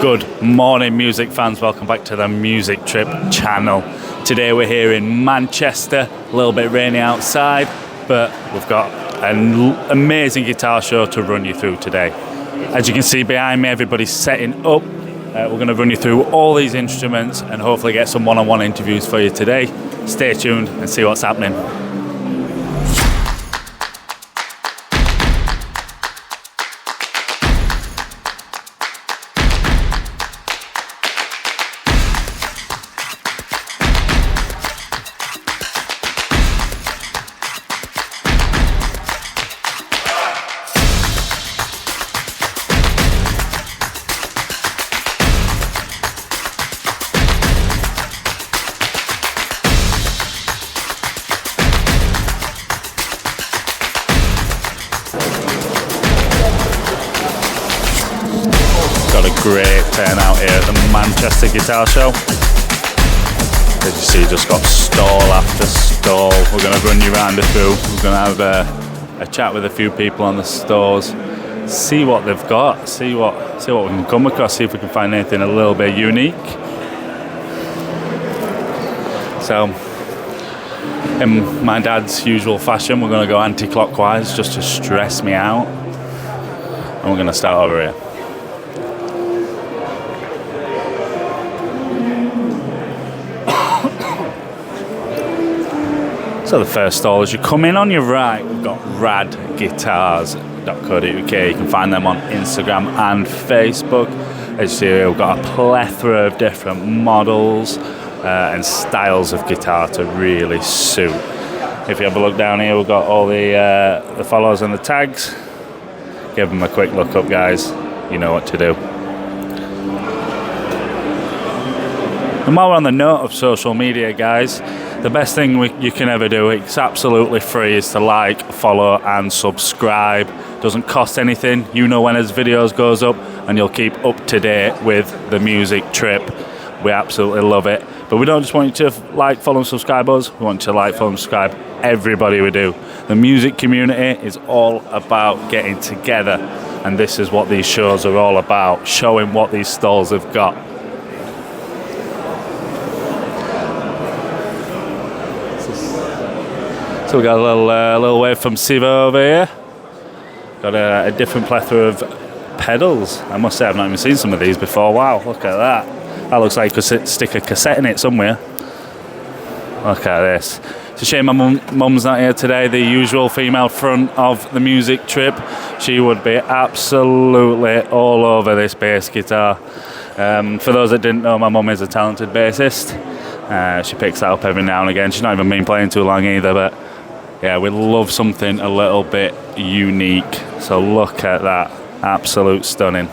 Good morning, music fans. Welcome back to the Music Trip channel. Today we're here in Manchester. A little bit rainy outside, but we've got an amazing guitar show to run you through today. As you can see behind me, everybody's setting up. We're going to run you through all these instruments and hopefully get some one-on-one interviews for you today. Stay tuned and see what's happening. Great turnout here at the Manchester Guitar Show. As you see, just got stall after stall. We're going to run you round it through. We're going to have a chat with a few people on the stalls, see what they've got, see what we can come across, see if we can find anything a little bit unique. So, in my dad's usual fashion, we're going to go anti-clockwise just to stress me out, and we're going to start over here. So the first stall, as you come in on your right, we've got radguitars.co.uk. You can find them on Instagram and Facebook. As you see, we've got a plethora of different models and styles of guitar to really suit. If you have a look down here, we've got all the follows and the tags. Give them a quick look up, guys. You know what to do. And while we're on the note of social media, guys, the best thing you can ever do, it's absolutely free, is to like, follow and subscribe. Doesn't cost anything. You know when his videos goes up and you'll keep up to date with the Music Trip. We absolutely love it. But we don't just want you to like, follow and subscribe us. We want you to like, follow and subscribe everybody we do. The music community is all about getting together, and this is what these shows are all about, showing what these stalls have got. So we got a little wave from Siva over here. Got a different plethora of pedals. I must say I've not even seen some of these before. Wow, look at that. That looks like you could stick a cassette in it somewhere. Look at this. It's a shame my mum's not here today, the usual female front of the Music Trip. She would be absolutely all over this bass guitar. For those that didn't know, my mum is a talented bassist. She picks that up every now and again. She's not even been playing too long either, but yeah, we love something a little bit unique. So look at that. Absolute stunning.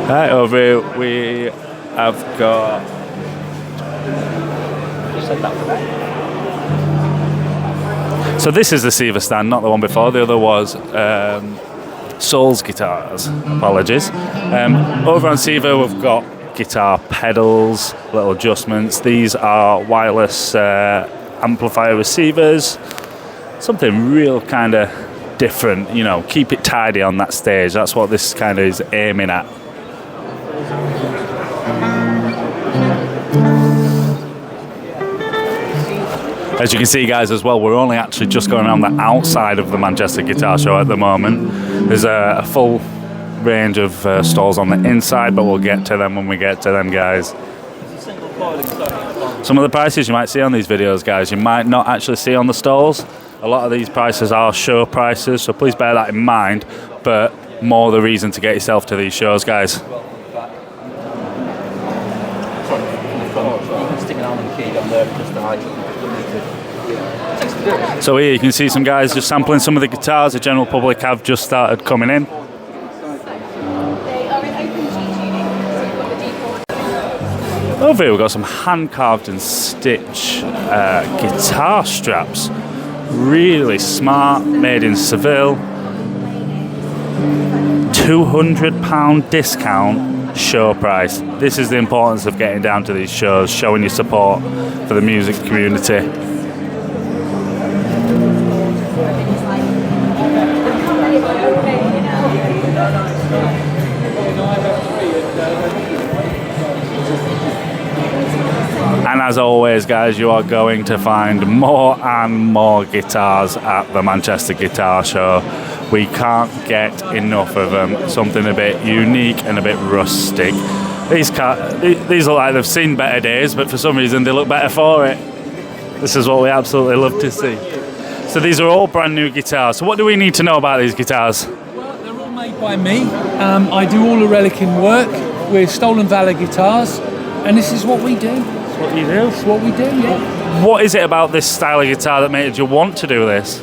Right, over here we have got... So this is the Siva stand, not the one before. The other was Soul's Guitars. Apologies. Over on Siva we've got guitar pedals, little adjustments. These are wireless amplifier receivers. Something real kind of different, you know, keep it tidy on that stage. That's what this kind of is aiming at. As you can see, guys, as well, we're only actually just going around the outside of the Manchester Guitar Show at the moment. There's a full range of stalls on the inside, but we'll get to them when we get to them, guys. Some of the prices you might see on these videos, guys, you might not actually see on the stalls. A lot of these prices are show prices, so please bear that in mind, but more the reason to get yourself to these shows, guys. So here you can see some guys just sampling some of the guitars. The general public have just started coming in. Over here we've got some hand-carved and stitched guitar straps. Really smart, made in Seville. £200 discount show price. This is the importance of getting down to these shows, showing your support for the music community. as always, guys, you are going to find more and more guitars at the Manchester Guitar Show. We can't get enough of them. Something a bit unique and a bit rustic. These look like they've seen better days, but for some reason they look better for it. This is what we absolutely love to see. So these are all brand new guitars. So what do we need to know about these guitars? Well, they're all made by me. I do all the relicing work with Stolen Valor guitars, and this is what we do. That's what you do? It's what we do, yeah. What is it about this style of guitar that made you want to do this?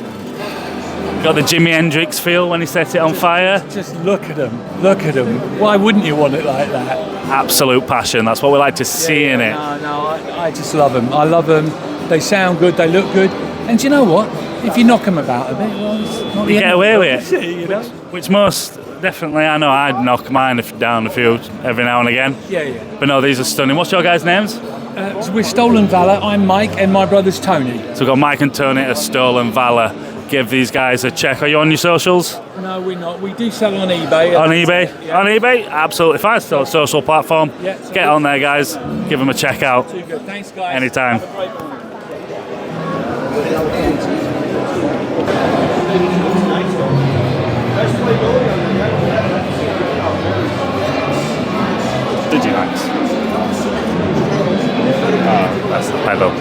Got the Jimi Hendrix feel when he set it on fire? Just look at them. Look at them. Why wouldn't you want it like that? Absolute passion. That's what we like to see in it. No, I just love them. I love them. They sound good. They look good. And do you know what? If you knock them about a bit, well, it's not the you end get away with it. You know? Which most definitely, I know I'd knock mine down a few every now and again. Yeah. But no, these are stunning. What's your guys' names? So we're Stolen Valor. I'm Mike, and my brother's Tony. So we've got Mike and Tony at Stolen Valor. Give these guys a check. Are you on your socials? No, we're not. We do sell on eBay. On eBay? Yeah. On eBay? Absolutely fine. Still a social platform. Yeah, get on there, guys. Give them a check out. Too good. Thanks, guys. Anytime. Have a great morning. Did you, Max? Oh, that's the pedal.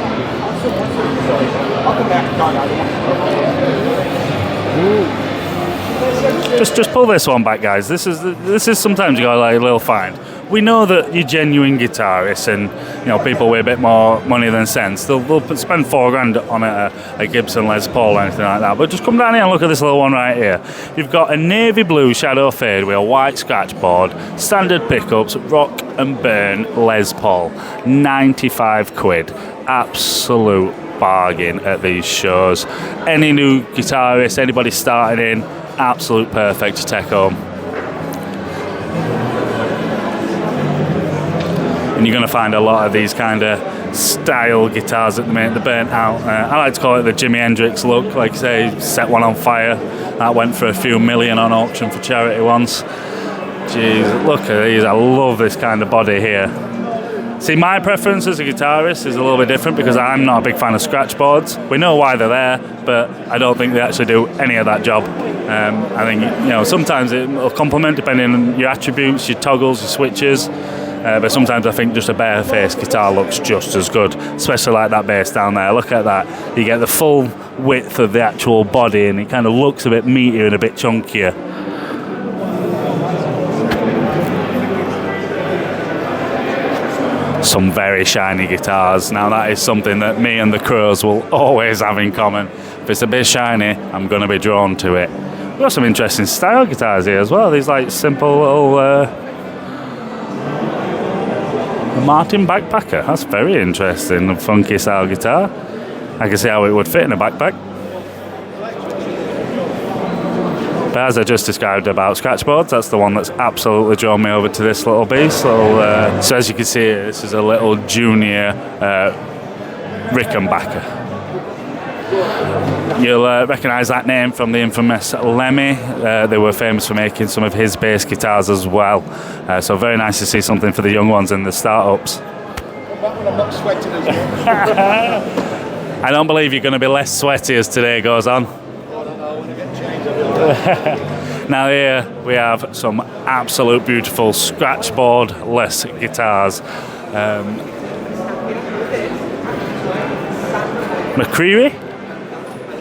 Just pull this one back, guys. This is sometimes you got like a little find. We know that you're genuine guitarists, and people with a bit more money than sense. They'll spend $4,000 on a Gibson Les Paul or anything like that. But just come down here and look at this little one right here. You've got a navy blue shadow fade with a white scratch board, standard pickups, rock and burn Les Paul, 95 quid. Absolute bargain at these shows. Any new guitarist, anybody starting in, absolute perfect to take home. And you're going to find a lot of these kind of style guitars at the minute. They're burnt out. I like to call it the Jimi Hendrix look. Like I say, set one on fire. That went for a few million on auction for charity once. Jeez, look at these. I love this kind of body here. See, my preference as a guitarist is a little bit different because I'm not a big fan of scratch boards. We know why they're there, but I don't think they actually do any of that job. I think sometimes it will complement depending on your attributes, your toggles, your switches. But sometimes I think just a bare-faced guitar looks just as good, especially like that bass down there. Look at that. You get the full width of the actual body, and it kind of looks a bit meatier and a bit chunkier. Some very shiny guitars. Now that is something that me and the Crows will always have in common. If it's a bit shiny, I'm going to be drawn to it. We've got some interesting style guitars here as well. These like simple little Martin backpacker. That's very interesting. A funky style guitar. I can see how it would fit in a backpack. But as I just described about scratchboards, that's the one that's absolutely drawn me over to this little beast. So as you can see, this is a little junior Rickenbacker. You'll recognise that name from the infamous Lemmy. They were famous for making some of his bass guitars as well. So very nice to see something for the young ones and the start-ups. I'm not sweating as well. I don't believe you're going to be less sweaty as today goes on. Now here we have some absolute beautiful scratchboard-less guitars.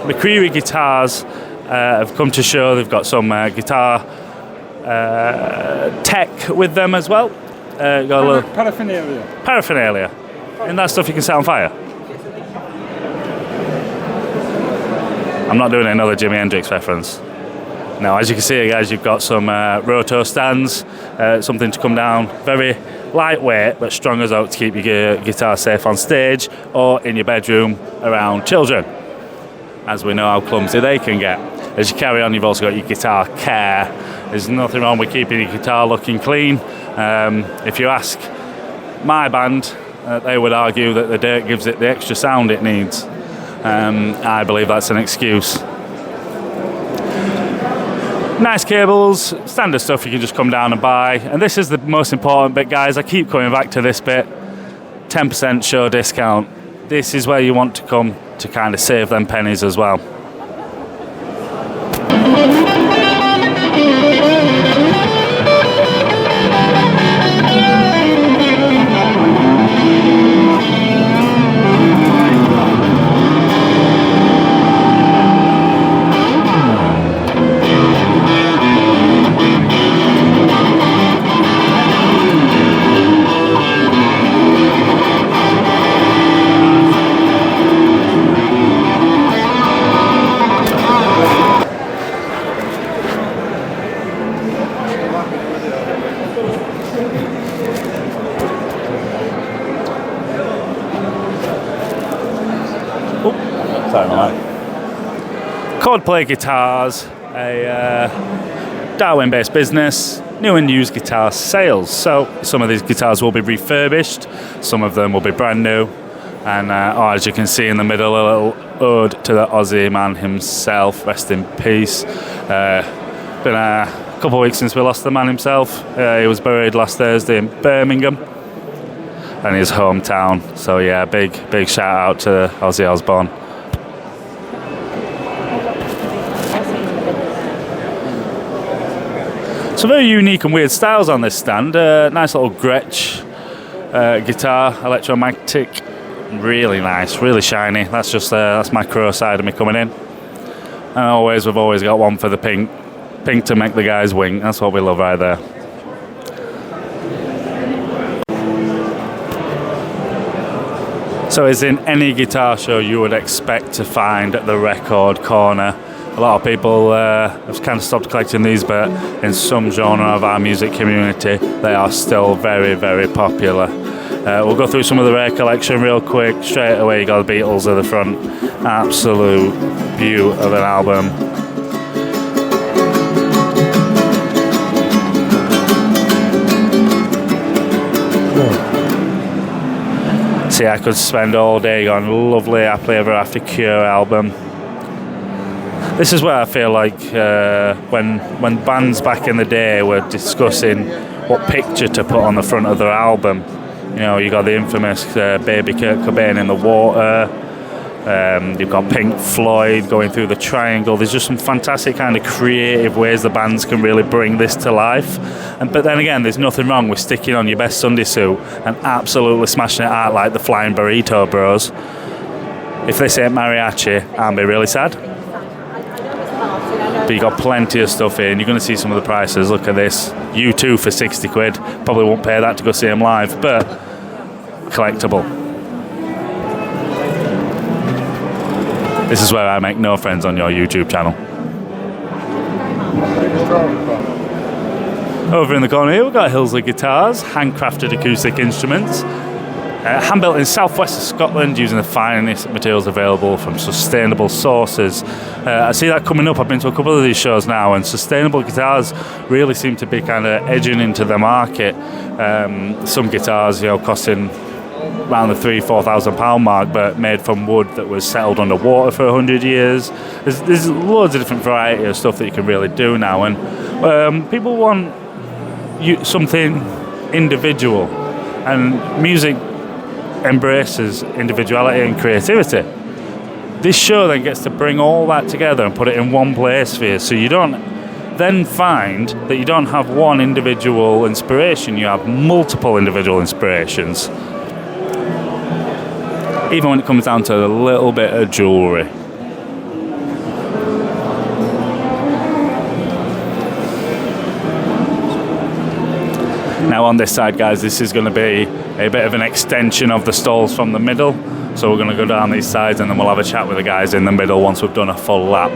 McCreary guitars have come to show. They've got some guitar tech with them as well. Got a little paraphernalia. And that stuff you can set on fire. I'm not doing another Jimi Hendrix reference. Now, as you can see, guys, you've got some roto stands, something to come down. Very lightweight, but strong as oak to keep your guitar safe on stage or in your bedroom around children, as we know how clumsy they can get. As you carry on, you've also got your guitar care. There's nothing wrong with keeping your guitar looking clean. If you ask my band, they would argue that the dirt gives it the extra sound it needs. I believe that's an excuse. Nice cables, standard stuff you can just come down and buy. And this is the most important bit, guys. I keep coming back to this bit. 10% show discount. This is where you want to come to kind of save them pennies as well. Coldplay Guitars, a Darwin-based business, new and used guitar sales. So some of these guitars will be refurbished, some of them will be brand new, and as you can see in the middle, a little ode to the Aussie man himself, rest in peace. Been a couple of weeks since we lost the man himself. He was buried last Thursday in Birmingham, and his hometown. So yeah, big shout out to Ozzy Osbourne. Some very unique and weird styles on this stand. Nice little Gretsch guitar, electromagnetic, really nice, really shiny. That's my crow side of me coming in. And we've always got one for the pink to make the guys wink. That's what we love right there. So as in any guitar show you would expect to find at the record corner. A lot of people have kind of stopped collecting these, but in some genre of our music community, they are still very, very popular. We'll go through some of the rare collection real quick. Straight away, you got the Beatles at the front. Absolute beaut of an album. See, I could spend all day on lovely Happily Ever After Cure album. This is where I feel like when bands back in the day were discussing what picture to put on the front of their album. You know, you got the infamous Baby Kurt Cobain in the water. You've got Pink Floyd going through the triangle. There's just some fantastic kind of creative ways the bands can really bring this to life. But then again, there's nothing wrong with sticking on your best Sunday suit and absolutely smashing it out like the Flying Burrito Bros. If this ain't mariachi, I'll be really sad. But you got plenty of stuff in. You're going to see some of the prices. Look at this. U2 for 60 quid. Probably won't pay that to go see him live, but collectible. This is where I make no friends on your YouTube channel. Over in the corner here, we've got Hillsley Guitars, handcrafted acoustic instruments. Hand-built in southwest of Scotland using the finest materials available from sustainable sources. I see that coming up. I've been to a couple of these shows now, and sustainable guitars really seem to be kind of edging into the market. Some guitars, costing around the £3,000-4,000 mark, but made from wood that was settled underwater for 100 years. There's loads of different variety of stuff that you can really do now, and people want something individual, and music embraces individuality and creativity. This show then gets to bring all that together and put it in one place for you, so you don't then find that you don't have one individual inspiration, you have multiple individual inspirations, even when it comes down to a little bit of jewellery. Now on this side, guys, this is going to be a bit of an extension of the stalls from the middle. So we're going to go down these sides and then we'll have a chat with the guys in the middle once we've done a full lap.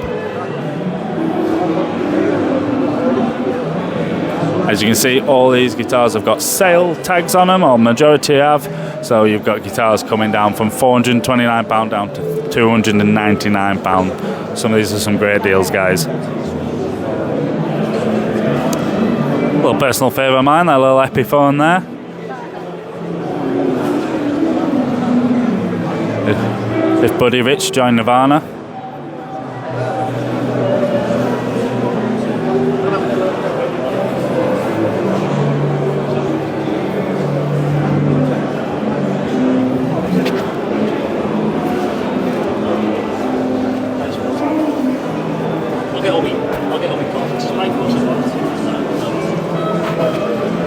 As you can see, all these guitars have got sale tags on them, or majority have. So you've got guitars coming down from £429 down to £299. Some of these are some great deals, guys. Little personal favourite of mine, that little Epiphone there. If Buddy Rich joined Nirvana.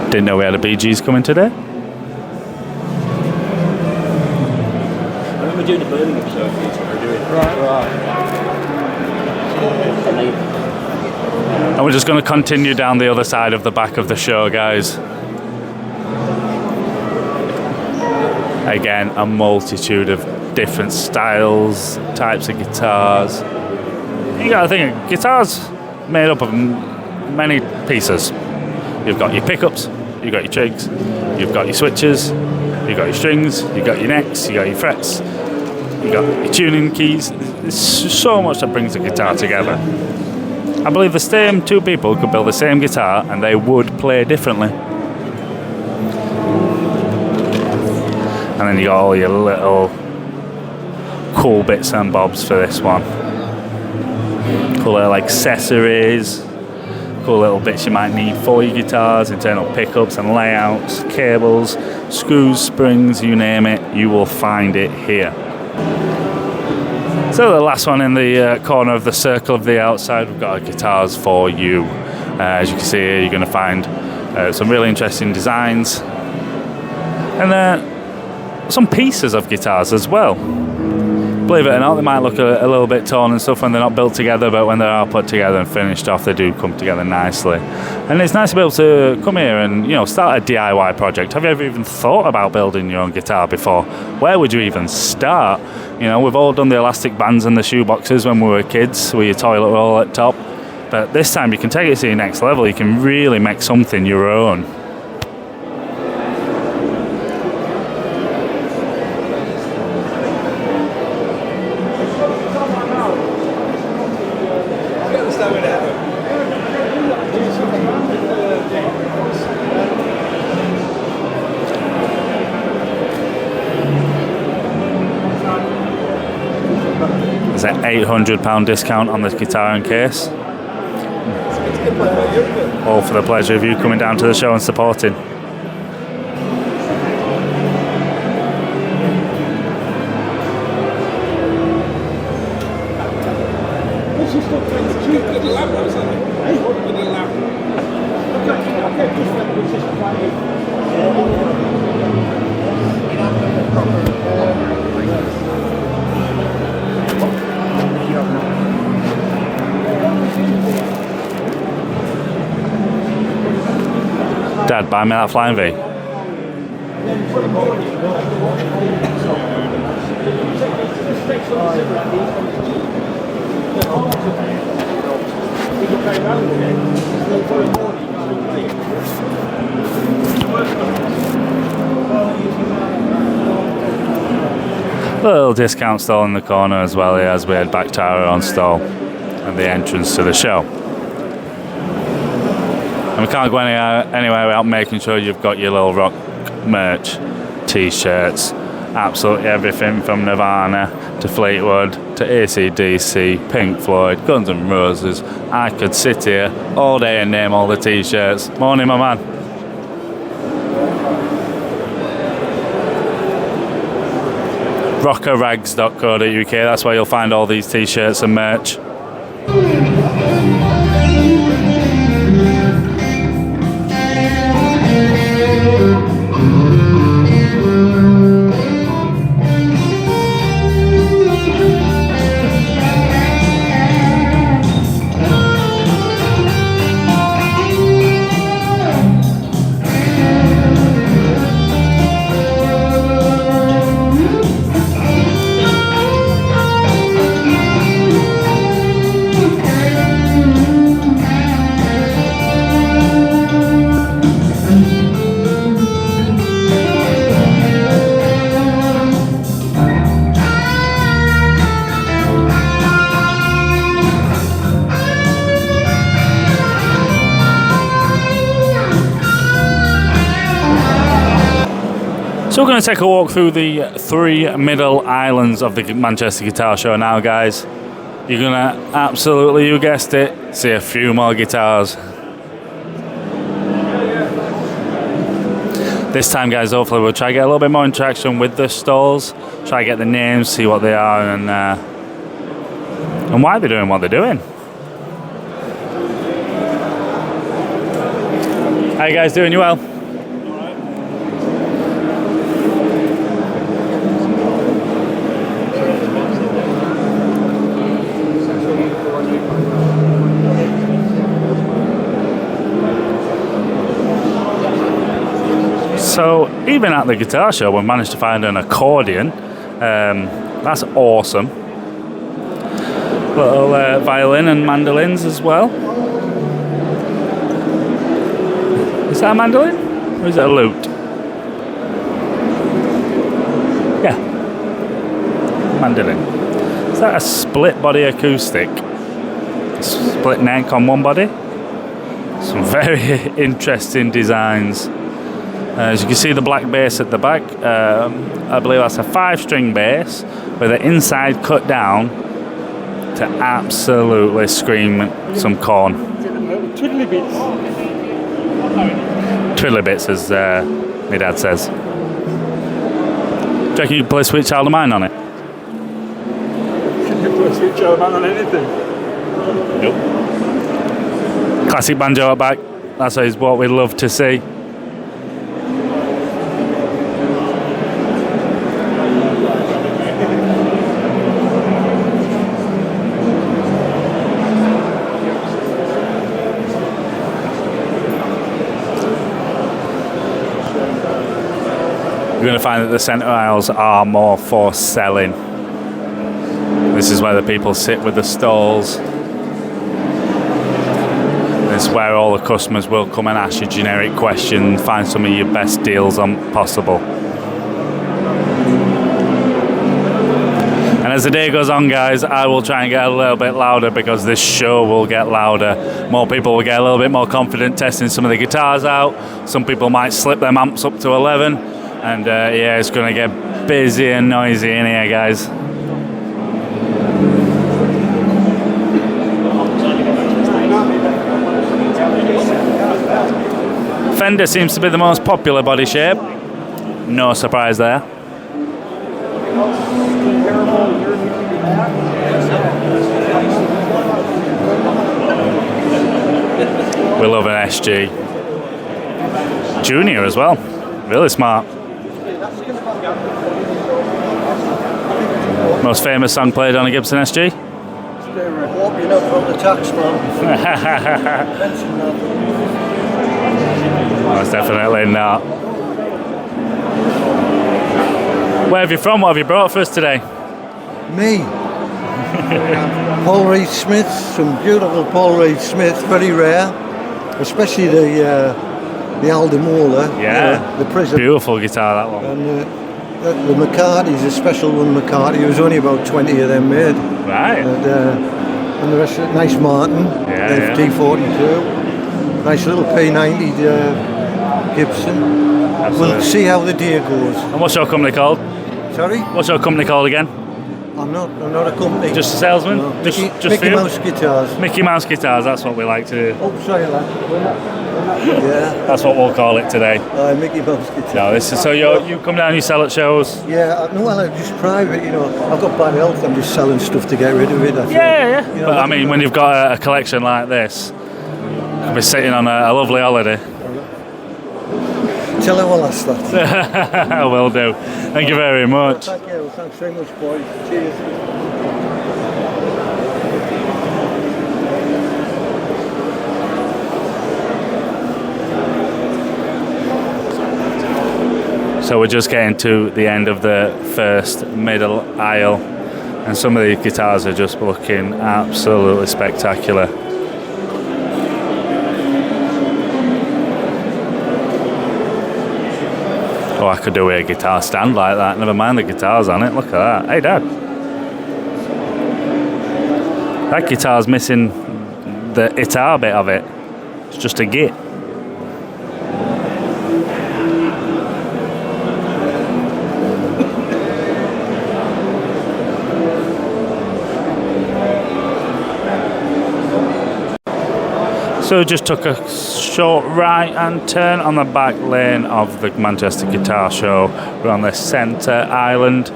Didn't know we had a Bee Gees coming today. I remember doing a Birmingham show for you, so we're doing And we're just going to continue down the other side of the back of the show, guys. Again, a multitude of different styles, types of guitars. You got to think, guitars made up of many pieces. You've got your pickups, you've got your trigs, you've got your switches, you've got your strings, you've got your necks, you've got your frets, you've got your tuning keys. There's so much that brings a guitar together. I believe the same two people could build the same guitar and they would play differently. And then you got all your little cool bits and bobs for this one. Cool little accessories, cool little bits you might need for your guitars, internal pickups and layouts, cables, screws, springs, you name it, you will find it here. So the last one in the corner of the circle of the outside, we've got our guitars for you. As you can see here, you're going to find some really interesting designs and some pieces of guitars as well. Believe it or not, they might look a little bit torn and stuff when they're not built together, but when they are put together and finished off, they do come together nicely. And it's nice to be able to come here and, you know, start a DIY project. Have you ever even thought about building your own guitar before? Where would you even start? You know, we've all done the elastic bands and the shoe boxes when we were kids with your toilet roll at top. But this time you can take it to your next level. You can really make something your own. There's an £800 discount on this guitar and case. All for the pleasure of you coming down to the show and supporting. Dad, buy me that Flying V. Little discount stall in the corner as well here as we head back to our own stall and the entrance to the show. And we can't go anywhere without making sure you've got your little rock merch, t-shirts, absolutely everything from Nirvana to Fleetwood to AC/DC, Pink Floyd, Guns N' Roses. I could sit here all day and name all the t-shirts. Morning, my man. rockerrags.co.uk, that's where you'll find all these t-shirts and merch. So we're going to take a walk through the three middle islands of the Manchester Guitar Show now, guys. You're going to absolutely, you guessed it, see a few more guitars. This time, guys, hopefully we'll try to get a little bit more interaction with the stalls, try to get the names, see what they are, and why they're doing what they're doing. How you guys doing? You well? So even at the guitar show, we managed to find an accordion. That's awesome. Little violin and mandolins as well. Is that a mandolin? Or is it a lute? Yeah. Mandolin. Is that a split body acoustic? Split neck on one body? Some very interesting designs. As you can see, the black bass at the back, I believe that's a 5-string bass with the inside cut down to absolutely scream some corn. Twiddly bits. Twiddly bits, as my dad says. Do you reckon you can play Sweet Child of Mine on it? Can you put a Sweet Child of Mine on anything? Nope. Classic banjo at back. That's what we love to see. You're going to find that the centre aisles are more for selling. This is where the people sit with the stalls. This is where all the customers will come and ask you generic questions, find some of your best deals on possible. And as the day goes on, guys, I will try and get a little bit louder because this show will get louder. More people will get a little bit more confident testing some of the guitars out. Some people might slip their amps up to 11. And yeah, it's going to get busy and noisy in here, guys. Fender seems to be the most popular body shape. No surprise there. We love an SG. Junior as well. Really smart. Most famous song played on a Gibson SG? Hope you're not from the tax man. That's definitely not. Where have you from? What have you brought for us today? Me. Paul Reed Smith, some beautiful Paul Reed Smith, very rare, especially the Aldemola, Yeah, the Prism. Beautiful guitar, that one. And the McCarty's a special one. McCarty. There was only about 20 of them made. Right. And the rest, nice Martin, Yeah, FD42, nice little P90 Gibson. Absolutely. We'll see how the day goes. And what's your company called? Sorry, What's your company called again? I'm not a company. Just a salesman? No. Just Mickey for you? Mouse guitars. Mickey Mouse guitars, that's what we like to do. Oh, sorry, lad. We're not. Yeah. That's what we'll call it today. Mickey Mouse guitars. No, this is so you come down, you sell at shows. Yeah, no, well, I'm just private, you know. I've got bad health. I'm just selling stuff to get rid of it. That's Yeah. You know, But I mean, when you've got a collection like this, you'll be sitting on a lovely holiday. Tell her I'll ask that. I will do. Thank you very much. Thank you. Thanks very much, boys. Cheers. So we're just getting to the end of the first middle aisle, and some of the guitars are just looking absolutely spectacular. Oh, I could do a guitar stand like that, never mind the guitars on it. Look at that. Hey, Dad. That guitar's missing the guitar bit of it. It's just a git. So just took a short right hand turn on the back lane of the Manchester Guitar Show. We're on the centre island.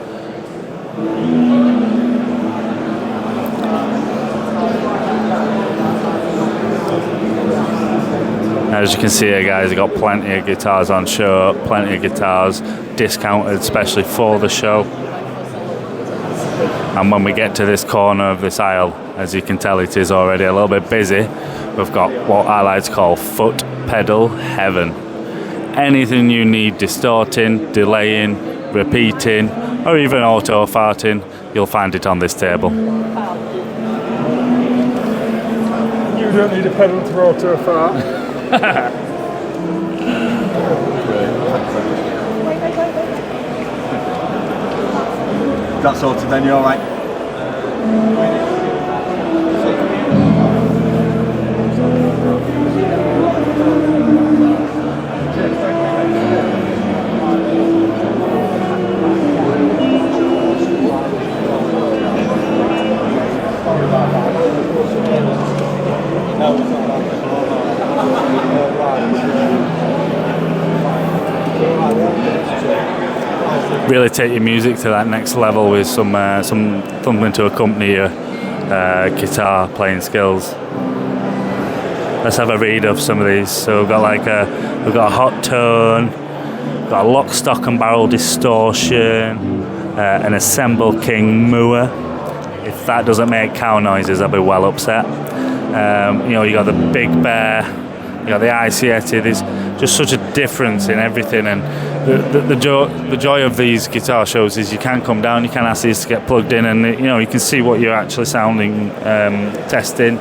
As you can see here, guys, we've got plenty of guitars on show, plenty of guitars discounted especially for the show. And when we get to this corner of this aisle, as you can tell, it is already a little bit busy. We've got what I like to call foot pedal heaven. anything you need distorting, delaying, repeating, or even auto farting, you'll find it on this table. You don't need a pedal to auto fart. That's sorted then, you're alright. Really take your music to that next level with something to accompany your guitar playing skills. Let's have a read of some of these. So we've got a hot tone, we've got a lock, stock and barrel distortion, an assemble king moor. If that doesn't make cow noises, I'll be well upset. You got the big bear, you got the icy Yeti. There's just such a difference in everything, and the joy of these guitar shows is you can come down, you can ask these to get plugged in, and you can see what you're actually sounding, testing.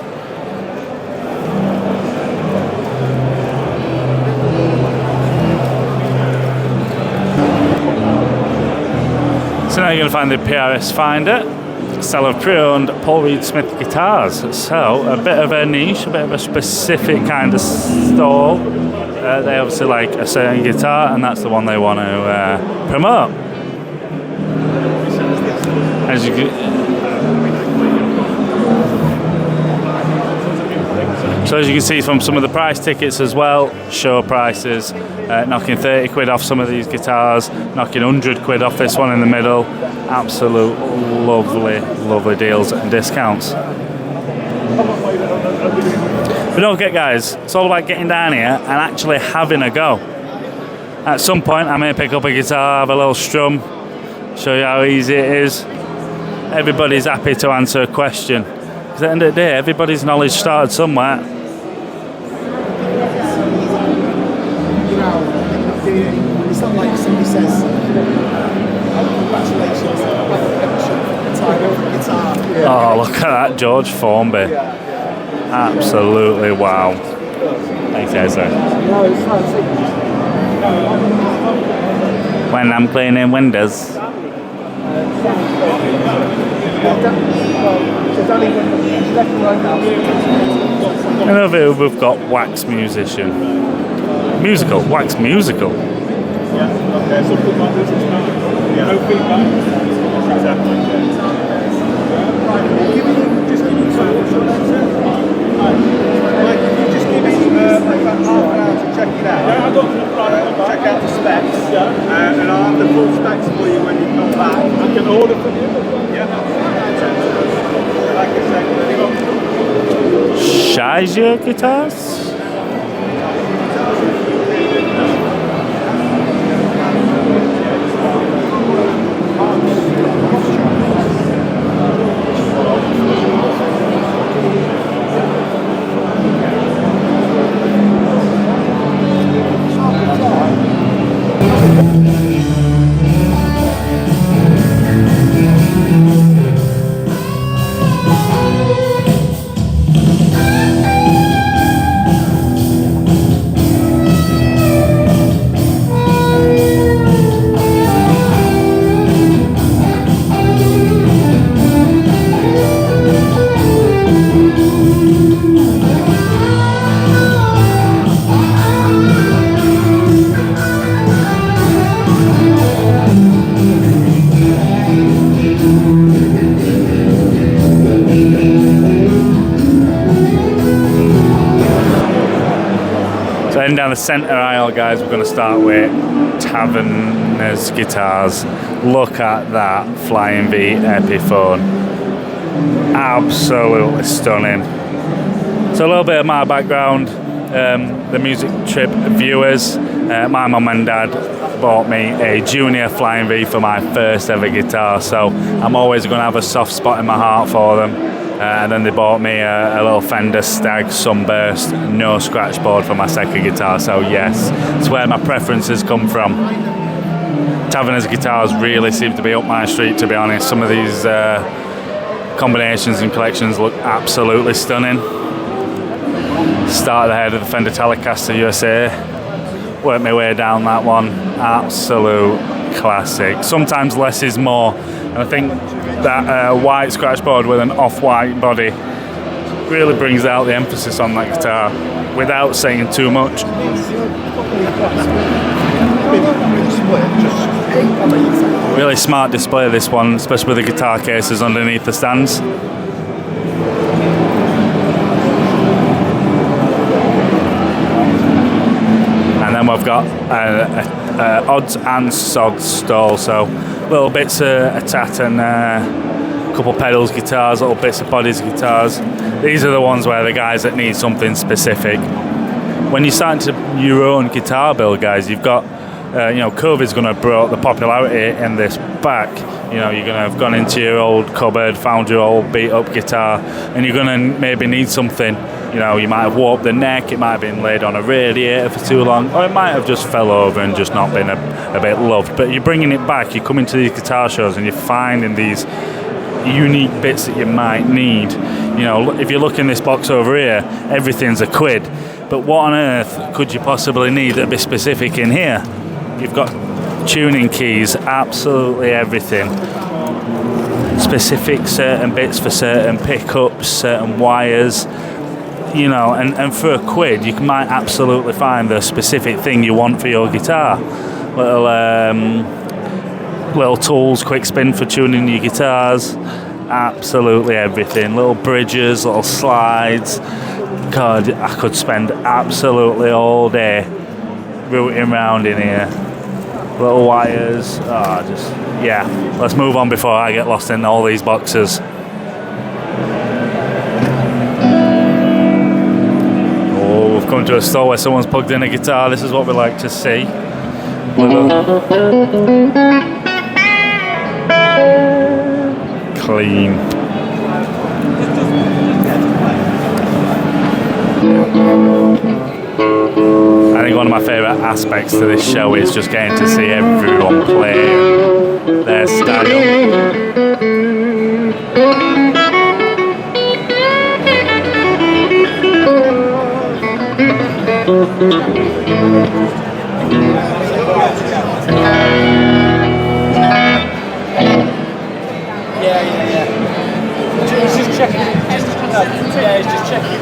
So now you're going to find the PRS Finder, seller of pre-owned Paul Reed Smith guitars. So a bit of a niche, a bit of a specific kind of stall. They obviously like a certain guitar, and that's the one they want to promote. As you can see from some of the price tickets as well, show prices, knocking 30 quid off some of these guitars, knocking 100 quid off this one in the middle. Absolute lovely deals and discounts. But don't forget, guys, it's all about getting down here and actually having a go. At some point I may pick up a guitar, have a little strum, show you how easy it is. Everybody's happy to answer a question, because at the end of the day everybody's knowledge started somewhere. It's not like somebody says, congratulations, guitar. Oh, look at that George Formby. Absolutely wow. Thanks, guys. When I'm cleaning windows. And over here we've got Wax Musician. Wax Musical. Yeah, okay, so put my business down. Yeah, no feedback. Exactly. Just give me time. Just give me about half an hour to check it out. Yeah, I got check out the specs. Yeah. And I'll have the full specs for you when you come back. I can order from you. Yeah. Like I said, Shizer guitars? Heading down the centre aisle, guys, we're going to start with Taverner's guitars. Look at that Flying V Epiphone. Absolutely stunning. So a little bit of my background, the music trip viewers. My mum and dad bought me a Junior Flying V for my first ever guitar, so I'm always going to have a soft spot in my heart for them. and then they bought me a little Fender Stag Sunburst no scratch board for my second guitar. So yes, it's where my preferences come from. Taverners guitars really seem to be up my street, to be honest. Some of these combinations and collections look absolutely stunning. Started ahead of the Fender Telecaster USA, worked my way down that one. Absolute classic. Sometimes less is more, and I think that white scratch board with an off-white body really brings out the emphasis on that guitar without saying too much. Really smart display, this one, especially with the guitar cases underneath the stands. And then we've got odds and sods stall, so little bits of tat and a couple pedals guitars, little bits of bodies guitars. These are the ones where the guys that need something specific. When you start to your own guitar build, guys, you've got COVID's going to brought the popularity in this back. You know, you're going to have gone into your old cupboard, found your old beat up guitar, and you're going to maybe need something. You know, you might have warped the neck, it might have been laid on a radiator for too long, or it might have just fell over and just not been a bit loved. But you're bringing it back, you come into these guitar shows and you're finding these unique bits that you might need. You know, if you look in this box over here, everything's a quid. But what on earth could you possibly need that'd be specific in here? You've got tuning keys, absolutely everything. Specific certain bits for certain pickups, certain wires. You know, and for a quid, you might absolutely find the specific thing you want for your guitar. Little tools, quick spin for tuning your guitars, absolutely everything. Little bridges, little slides. God, I could spend absolutely all day rooting around in here. Little wires, let's move on before I get lost in all these boxes. We've come to a store where someone's plugged in a guitar. This is what we like to see. Clean. I think one of my favourite aspects to this show is just getting to see everyone play their style. He's just checking. He's just checking.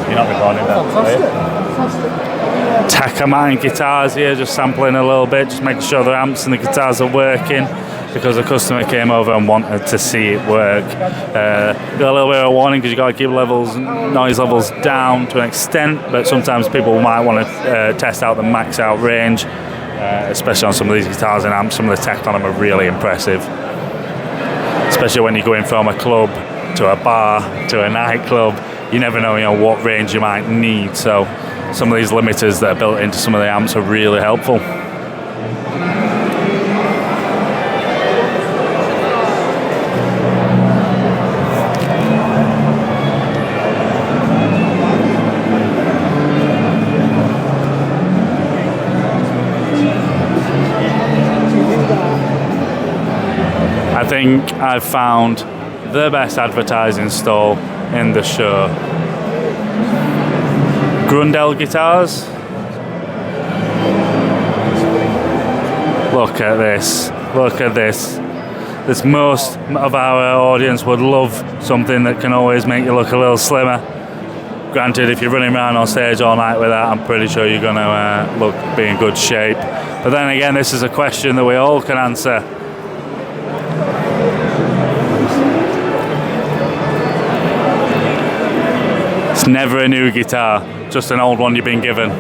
You're not recording that. Takamine guitars here, just sampling a little bit, just making sure the amps and the guitars are working, because the customer came over and wanted to see it work. Got a little bit of a warning because you got to keep noise levels down to an extent, but sometimes people might want to test out the max out range, especially on some of these guitars and amps. Some of the tech on them are really impressive, especially when you're going from a club to a bar to a nightclub. You never know, what range you might need. So some of these limiters that are built into some of the amps are really helpful. I think I've found the best advertising stall in the show. Grundel guitars. Look at this. Look at this. This most of our audience would love something that can always make you look a little slimmer. Granted, if you're running around on stage all night with that, I'm pretty sure you're going to be in good shape. But then again, this is a question that we all can answer. It's never a new guitar, just an old one you've been given.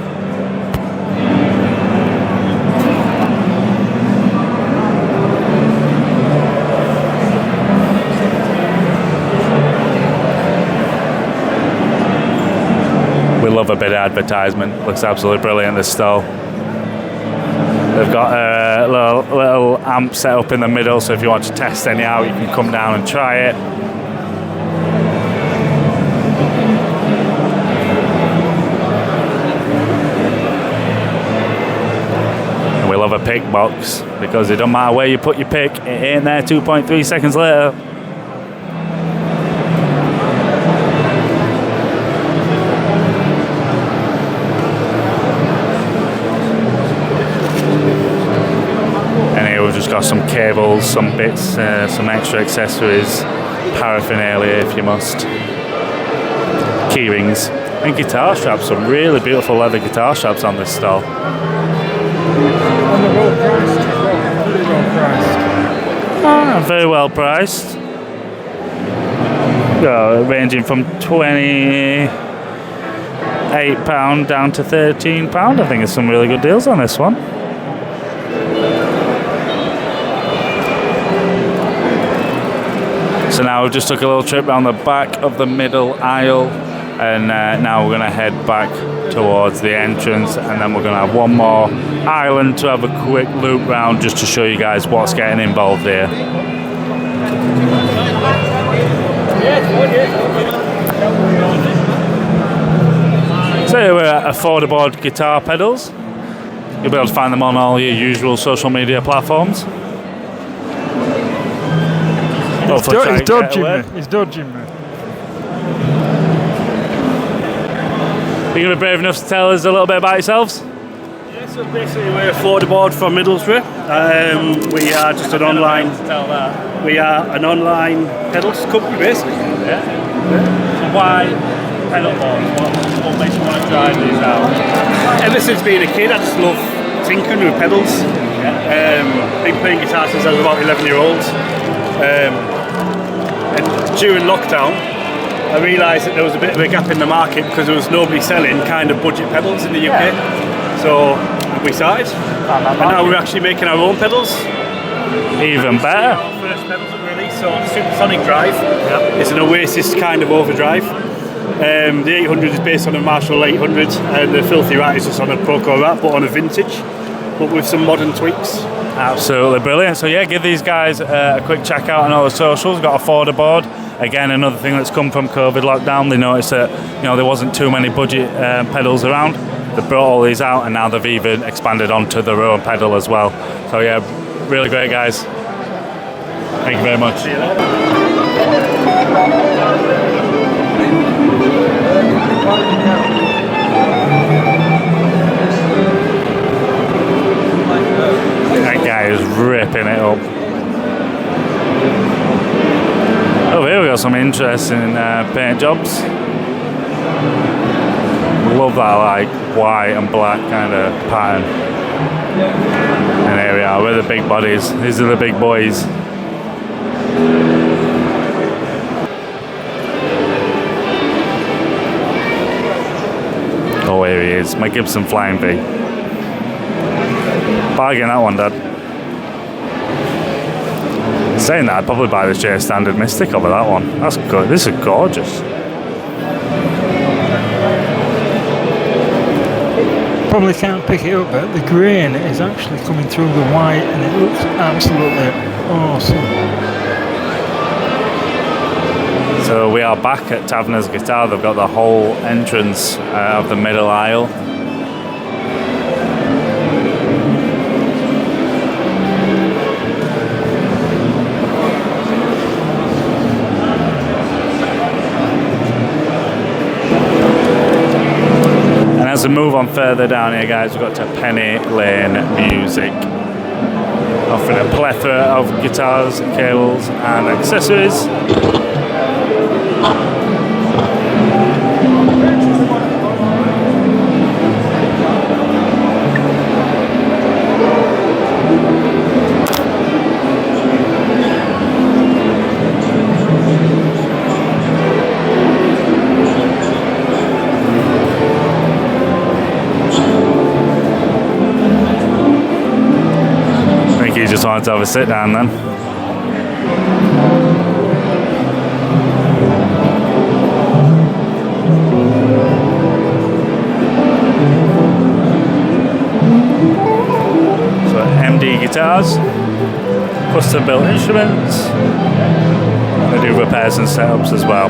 advertisement. Looks absolutely brilliant, this stall. They've got a little amp set up in the middle, so if you want to test any out, you can come down and try it. And we love a pick box, because it don't matter where you put your pick, it ain't there 2.3 seconds later. We've just got some cables, some bits, some extra accessories, paraphernalia if you must, key rings, and guitar straps. Some really beautiful leather guitar straps on this stall. And they're well priced as well. Really well priced. Very well priced. Ranging from £28 down to £13. I think there's some really good deals on this one. So now we've just took a little trip around the back of the middle aisle, and now we're going to head back towards the entrance, and then we're going to have one more island to have a quick loop round just to show you guys what's getting involved here. So here we're at Affordable Guitar Pedals. You'll be able to find them on all your usual social media platforms. He's dodging me. He's dodging me. Are you going to be brave enough to tell us a little bit about yourselves? Yeah, so basically we're Affordable from Middlesbrough. We are just an online. We are an online pedals company, basically. Yeah. So why pedal boards? What makes you want to try these out? Ever since being a kid, I just love tinkering with pedals. Yeah. Been playing guitar since I was about 11 years old. And during lockdown, I realised that there was a bit of a gap in the market because there was nobody selling kind of budget pedals in the UK. So we started, and now we're actually making our own pedals. Even better. Our first pedals that we released, so Supersonic Drive. It's an Oasis kind of overdrive. The 800 is based on a Marshall 800, and the Filthy Rat is just on a Proco Rat, but on a vintage, but with some modern tweaks. Absolutely brilliant. So yeah, give these guys a quick check out on all the socials. Got Affordable. Again, another thing that's come from COVID lockdown. They noticed that there wasn't too many budget pedals around. They brought all these out, and now they've even expanded onto their own pedal as well. So yeah, really great guys. Thank you very much. See you later. That guy is ripping it up. Oh, here we got some interesting paint jobs. Love that like white and black kind of pattern. And here we are with the big bodies. These are the big boys. Oh, here he is, my Gibson Flying V. Bargain that one, Dad. Saying that, I'd probably buy the J Standard Mystic over that one. That's good. This is gorgeous. Probably can't pick it up, but the grain is actually coming through the white, and it looks absolutely awesome. So we are back at Taverner's Guitar. They've got the whole entrance of the middle aisle. And as we move on further down here, guys, we've got to Penny Lane Music, offering a plethora of guitars, cables and accessories. I think he just wanted to have a sit down then. D guitars, custom built instruments. They do repairs and setups as well.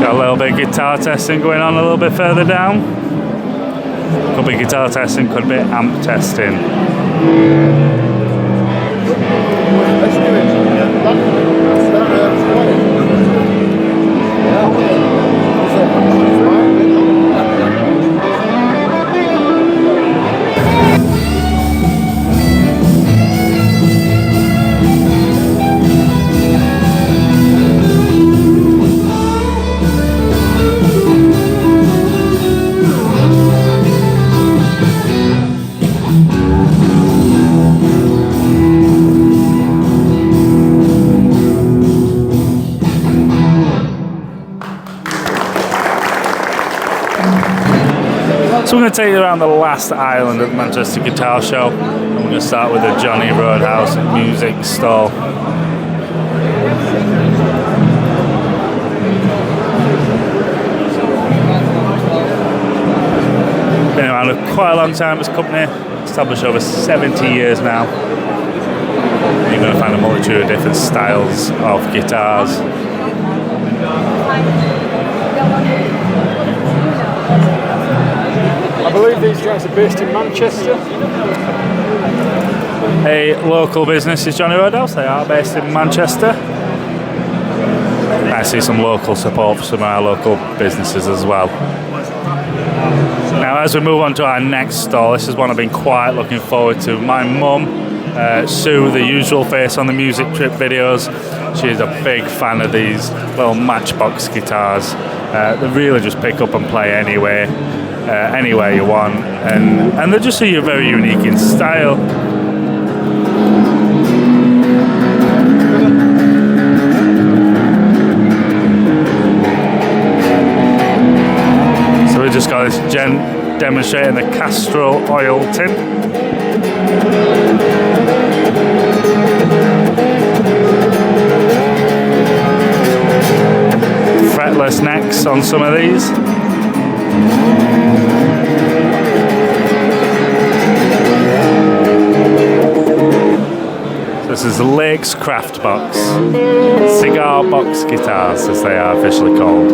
Got a little bit of guitar testing going on a little bit further down. Could be guitar testing, could be amp testing. Let's do it. So we're going to take you around the last island of the Manchester Guitar Show, and we're going to start with the Johnny Roadhouse music stall. Been around quite a long time, this company, established over 70 years now. And you're going to find a multitude of different styles of guitars. I believe these guys are based in Manchester. A local business is Johnny Roadhouse. They are based in Manchester. I see some local support for some of our local businesses as well. Now, as we move on to our next stall, this is one I've been quite looking forward to. My mum, Sue, the usual face on the music trip videos, she's a big fan of these little matchbox guitars. They really just pick up and play anywhere you want, and they just see you're very unique in style. So we just got this gent demonstrating the Castrol oil tin. Fretless necks on some of these. This is Lake's Craft Box. Cigar box guitars, as they are officially called.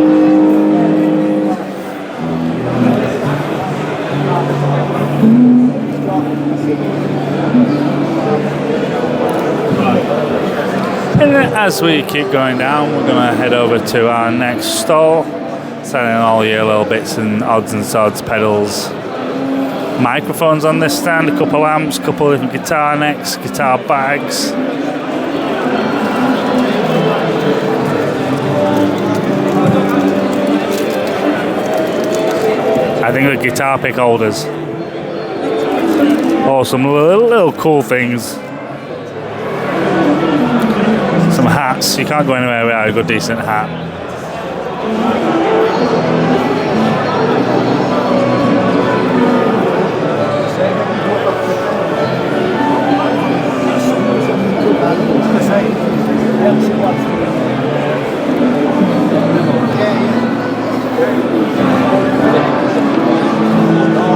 And as we keep going down, we're going to head over to our next stall, selling all your little bits and odds and sods, pedals, microphones on this stand, a couple amps, a couple of different guitar necks, guitar bags. I think the guitar pick holders. Oh, some little cool things. Some hats. You can't go anywhere without a good decent hat.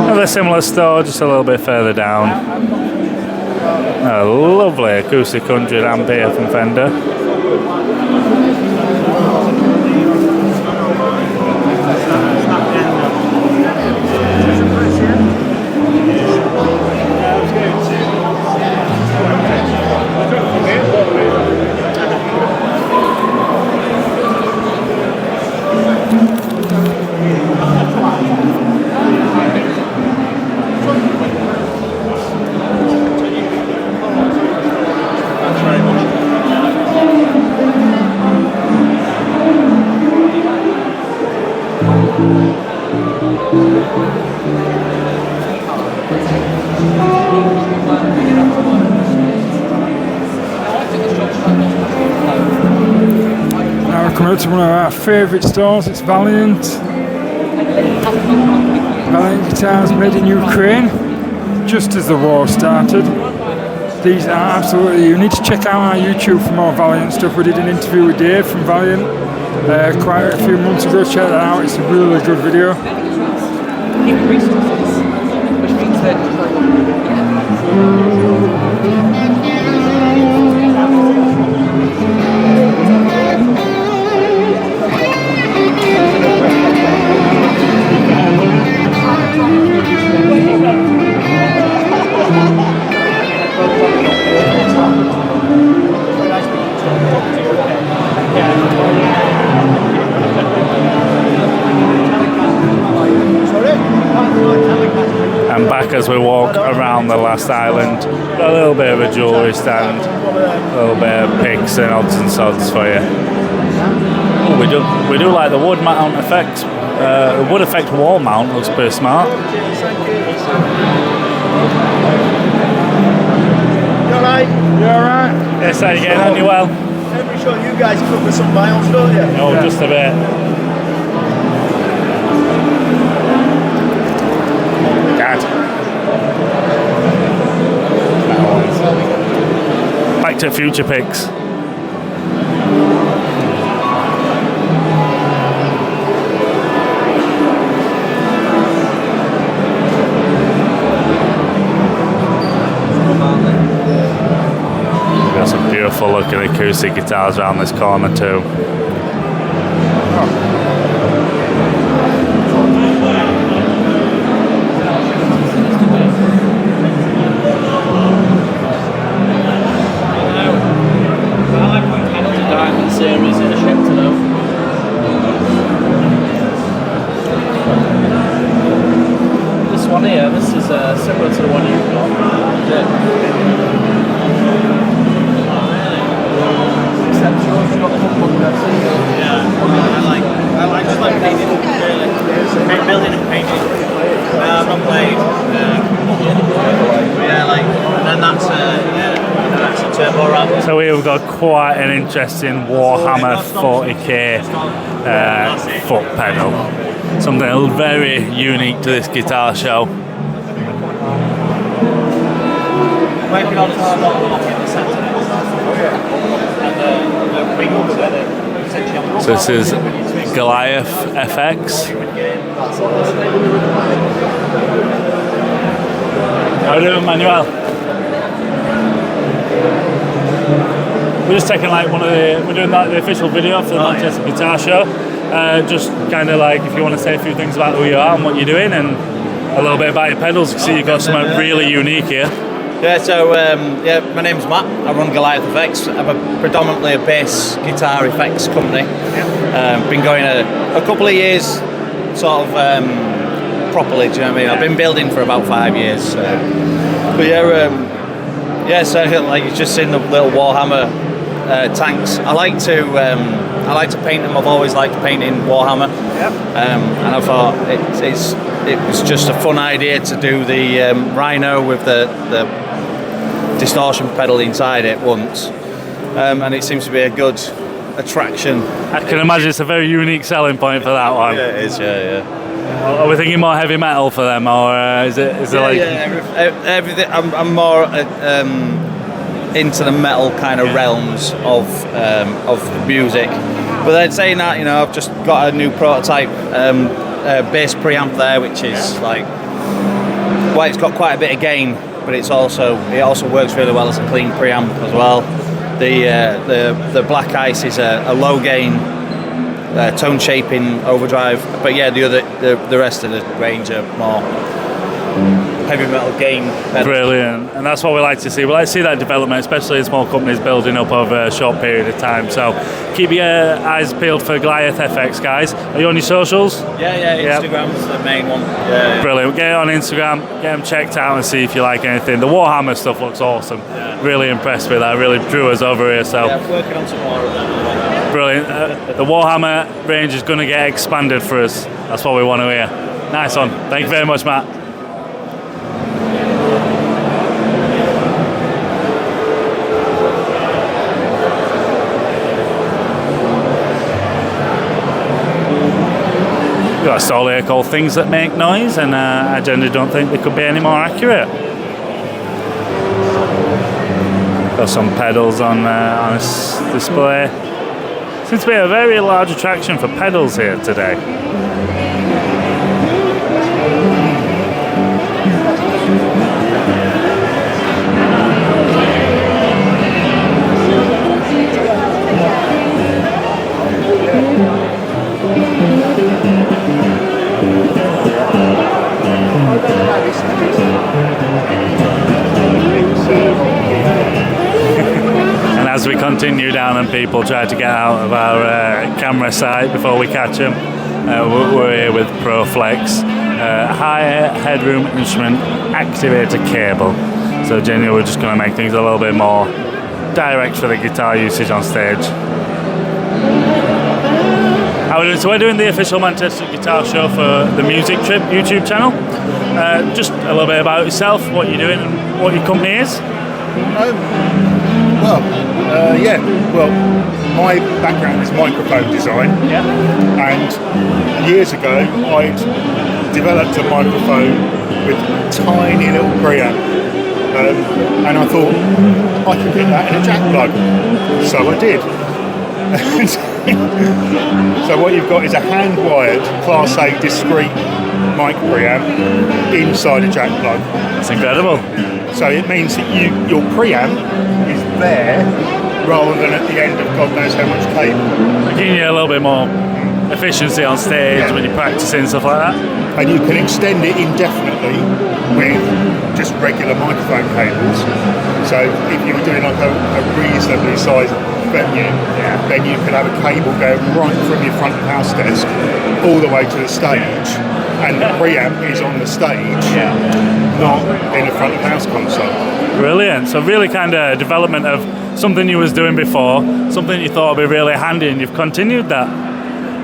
Another similar store, just a little bit further down. A lovely acoustic 100 ampere from Fender. Now we're coming up to one of our favourite stores, it's Valiant. Valiant guitars made in Ukraine. just as the war started. These are absolutely, you need to check out our YouTube for more Valiant stuff. We did an interview with Dave from Valiant quite a few months ago. Check that out, it's a really good video. Which means that And back as we walk around the last island, got a little bit of a jewellery stand, a little bit of picks and odds and sods for you. Oh, we do like the wood mount effect. The wood effect wall mount looks pretty smart. You alright? You alright? Yes, how you getting on? You well? I'm pretty sure you guys cover some miles, don't you? Oh, just a bit. Dad. Back to future pics. Got some beautiful looking acoustic guitars around this corner too. series in a ship to know. This one here, this is similar to the one you've got. Except yours got yeah, I just like painting, really. Building and painting. I've not played. Yeah, like, and then that's a turbo ramp. So we've got quite an interesting Warhammer 40k foot pedal. Something very unique to this guitar show. Working on a stop block in the centre. And So this is Goliath FX. How are you doing, Manuel? We're just taking like we're doing like the official video for the Manchester Guitar Show. Just kind of like if you want to say a few things about who you are and what you're doing and a little bit about your pedals. You see you've got something really unique here. Yeah, so my name's Matt. I run Goliath Effects. I'm predominantly a bass guitar effects company. Been going a couple of years, sort of properly. Do you know what I mean? I've been building for about 5 years. But so like you've just seen the little Warhammer tanks. I like to paint them. I've always liked painting Warhammer. And I thought it was just a fun idea to do the Rhino with the distortion pedal inside it once, and it seems to be a good attraction. I can imagine it's a very unique selling point for that one. Yeah, it is. Yeah. Are we thinking more heavy metal for them, or is it like? Everything. I'm more into the metal kind of realms of music. But then saying that, I've just got a new prototype bass preamp there, which is it's got quite a bit of gain, but it also works really well as a clean preamp as well. The Black Ice is a low gain tone shaping overdrive, but the rest of the range are more heavy metal gain. Brilliant, and that's what we like to see. We like to see that development, especially in small companies building up over a short period of time. So keep your eyes peeled for Goliath FX, guys. Are you on your socials? Yeah, Instagram's the main one. Yeah. Brilliant. Get it on Instagram, get them checked out and see if you like anything. The Warhammer stuff looks awesome. Yeah. Really impressed with that. Really drew us over here. So I'm working on some more of that. Brilliant. The Warhammer range is going to get expanded for us. That's what we want to hear. Nice one. Thank you very much, Matt. Got a stall here called Things That Make Noise, and I generally don't think they could be any more accurate. Got some pedals on this display. Seems to be a very large attraction for pedals here today. And as we continue down and people try to get out of our camera sight before we catch them, we're here with ProFlex, high headroom instrument activator cable. So generally we're just going to make things a little bit more direct for the guitar usage on stage. So we're doing the official Manchester Guitar Show for the Music Trip YouTube channel. Just a little bit about yourself, what you're doing and what your company is. My background is microphone design, and years ago I'd developed a microphone with a tiny little preamp, and I thought I could get that in a jack plug, so I did. So what you've got is a hand-wired Class A discrete mic preamp inside a jack plug. That's incredible. So it means that your preamp is there rather than at the end of God knows how much cable. Giving you a little bit more efficiency on stage when you're practicing, stuff like that. And you can extend it indefinitely with just regular microphone cables. So if you were doing like a reasonably sized venue, then you could have a cable go right from your front of house desk all the way to the stage, and the preamp is on the stage, not in a front of house console. Brilliant. So really kind of development of something you was doing before, something you thought would be really handy, and you've continued that.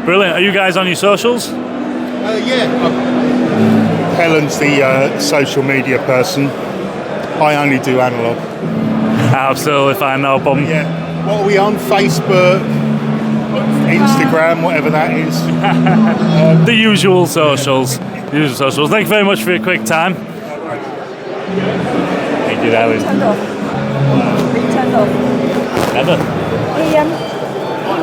Brilliant. Are you guys on your socials? Helen's the social media person. I only do analog. Absolutely fine, no problem. What are we on? Facebook, Instagram, whatever that is. The usual socials. Thank you very much for your quick time. Thank you, Darren. Turned off. Turned off. Never. He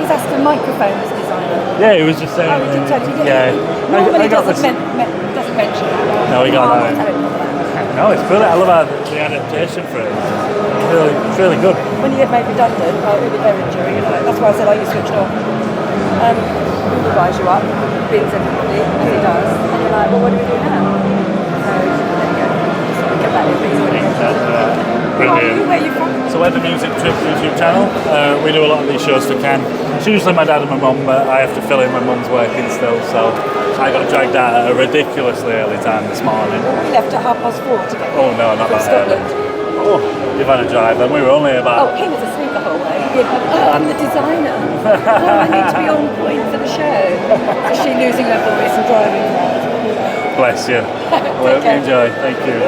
was asked a microphones designer. Yeah, he was just saying. Oh, he did totally. Yeah. Normally doesn't mention that. No, we got that. No, it's brilliant. I love the adaptation for it. It's really good. When you get made redundant, with a hair injury, that's why I said, you switched off. He'll rise you up, beats everybody, as he does. And you're like, well, what do we do now? So, there you go. Get that in, Brilliant. Where are you from? So we're the Music Trip YouTube channel. We do a lot of these shows for Ken. It's usually my dad and my mum, but I have to fill in when mum's working still, so I got dragged out at a ridiculously early time this morning. We left at 4:30 to get Oh no, not from that Scotland. Oh, you've had a drive then. We were only about... Oh, he was asleep the whole way. I'm the designer. I need to be on point for the show. Is she losing her voice and driving around? Bless you. Well, enjoy. Thank you.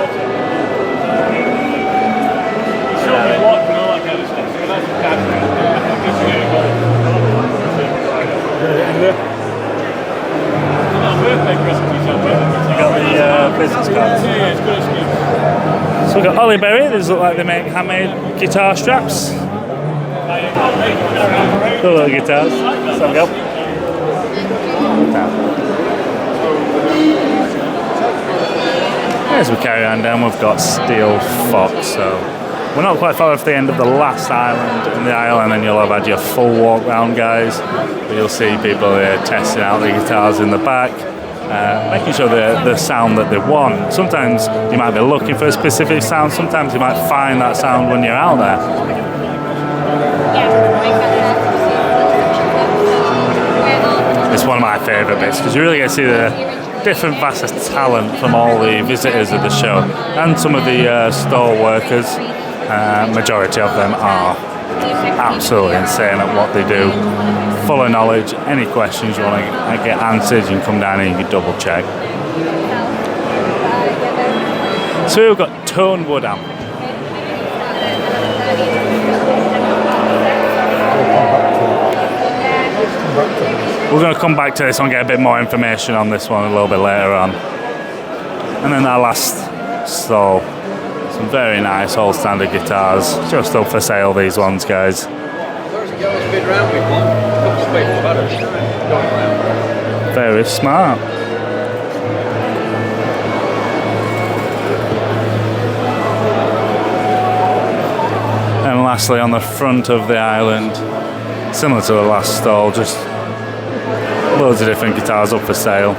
You got the business cards. So we've got Ollie Berry. These look like they make handmade guitar straps. Cool little guitars. So we go. As we carry on down, we've got Steel Fox. So we're not quite far off the end of the last island in the aisle, and then you'll have had your full walk round, guys. But you'll see people here testing out the guitars in the back, making sure the sound that they want. Sometimes you might be looking for a specific sound, sometimes you might find that sound when you're out there. It's one of my favourite bits because you really get to see the different vast of talent from all the visitors of the show and some of the store workers. Majority of them are absolutely insane at what they do, full of knowledge. Any questions you want to get answered, you can come down here and you can double check. So we've got Tone Wood amp. We're going to come back to this one and get a bit more information on this one a little bit later on. And then our last stall. Some very nice old standard guitars, just up for sale, these ones, guys. Very smart. And lastly, on the front of the island, similar to the last stall, just loads of different guitars up for sale.